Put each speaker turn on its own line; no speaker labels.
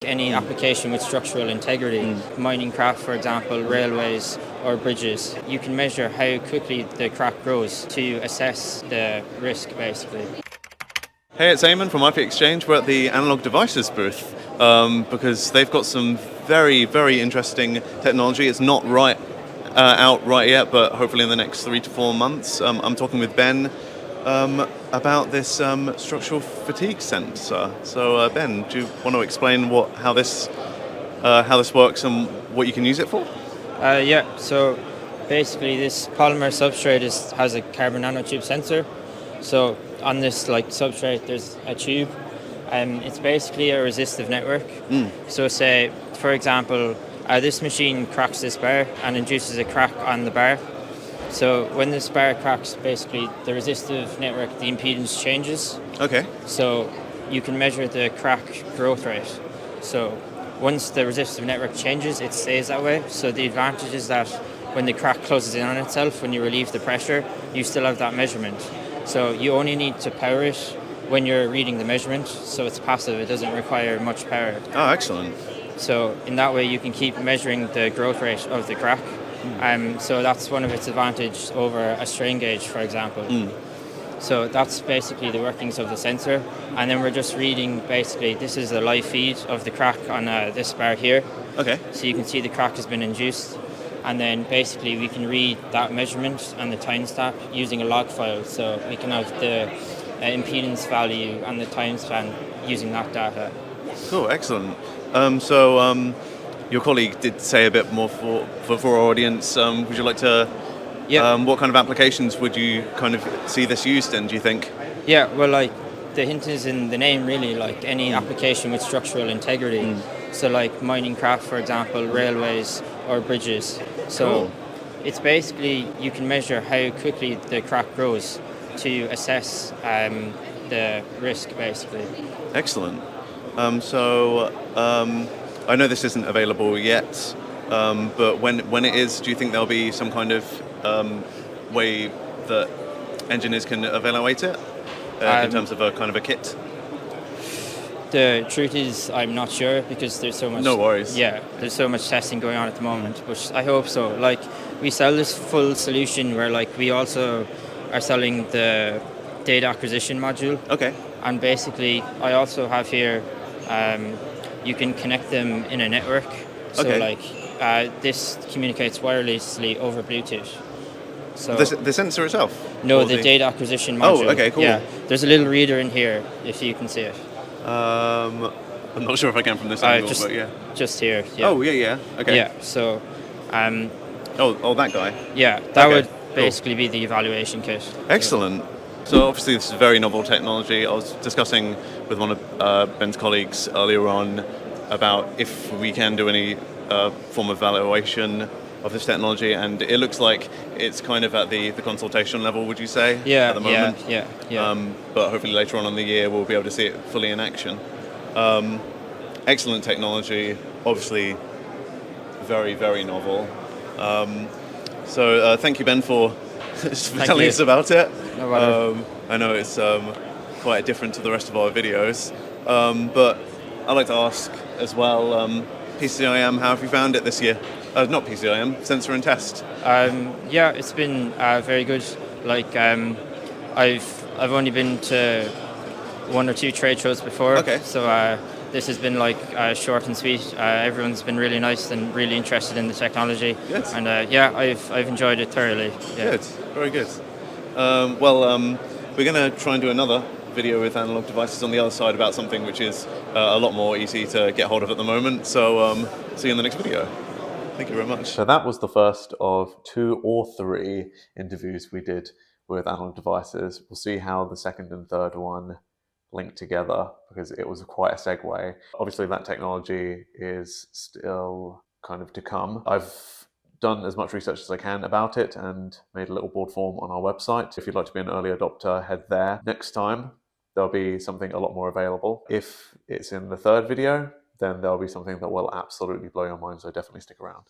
any application with structural integrity, mining craft, for example, railways or bridges. You can measure how quickly the crack grows to assess the risk, basically.
Hey, it's Eamon from ipXchange. We're at the Analog Devices booth because they've got some very, very interesting technology. It's not out right yet, but hopefully in the next 3 to 4 months. I'm talking with Ben about this structural fatigue sensor. So Ben, do you want to explain how this works and what you can use it for?
Yeah, so basically this polymer substrate has a carbon nanotube sensor. So on this substrate there's a tube. It's basically a resistive network. So say, for example, this machine cracks this bar and induces a crack on the bar. So when this bar cracks, basically the resistive network, the impedance changes.
Okay.
So you can measure the crack growth rate. So once the resistive network changes, it stays that way. So the advantage is that when the crack closes in on itself, when you relieve the pressure, you still have that measurement. So you only need to power it when you're reading the measurement. So it's passive, it doesn't require much power.
Oh, excellent.
So in that way you can keep measuring the growth rate of the crack. So that's one of its advantages over a strain gauge, for example. So that's basically the workings of the sensor. And then we're just reading, basically, this is a live feed of the crack on this bar here.
Okay.
So you can see the crack has been induced. And then basically we can read that measurement and the timestamp using a log file. So we can have the impedance value and the time span using that data.
Cool, excellent. Your colleague did say a bit more for our audience. Would you like to?
Yeah.
What kind of applications would you kind of see this used in, do you think?
Yeah, well, the hint is in the name, really, any application with structural integrity. So mining craft, for example, railways or bridges. So
Cool.
It's basically, you can measure how quickly the crack grows to assess the risk, basically.
Excellent. I know this isn't available yet, but when it is, do you think there'll be some kind of way that engineers can evaluate it in terms of a kind of a kit?
The truth is, I'm not sure because there's so much.
No worries.
Yeah, there's so much testing going on at the moment, but I hope so. We sell this full solution where we also are selling the data acquisition module.
Okay.
And basically, I also have here, you can connect them in a network. So
Okay.
this communicates wirelessly over Bluetooth. So
The sensor itself?
no,
Or
the data acquisition module.
Oh, okay, cool.
Yeah, there's a little reader in here if you can see it.
I'm not sure if I can from this angle, but yeah.
Just here. Yeah.
Oh, yeah. Okay.
Yeah. So,
Oh, that guy.
yeah, that
Okay,
would
cool.
basically be the evaluation kit.
Excellent. So obviously this is very novel technology. I was discussing with one of Ben's colleagues earlier on about if we can do any form of evaluation of this technology, and it looks like it's kind of at the consultation level, would you say?
Yeah.
At the moment?
Yeah.
But hopefully later on in the year we'll be able to see it fully in action. Excellent technology, obviously very, very novel. Thank you, Ben, for telling us about it.
No bother.
I know it's quite different to the rest of our videos, but I'd like to ask as well, PCIM, how have you found it this year? Not PCIM, Sensor+Test.
Yeah, it's been very good. I've only been to 1 or 2 trade shows before.
Okay.
So this has been short and sweet. Everyone's been really nice and really interested in the technology.
Good.
And I've enjoyed it thoroughly. Yeah.
Good, very good. We're going to try and do another video with Analog Devices on the other side about something which is a lot more easy to get hold of at the moment. So see you in the next video. Thank you very much. So that was the first of 2 or 3 interviews we did with Analog Devices. We'll see how the second and third one link together because it was quite a segue. Obviously that technology is still kind of to come. I've done as much research as I can about it and made a little board form on our website. If you'd like to be an early adopter, head there. Next time there'll be something a lot more available. If it's in the third video, then there'll be something that will absolutely blow your mind, so definitely stick around.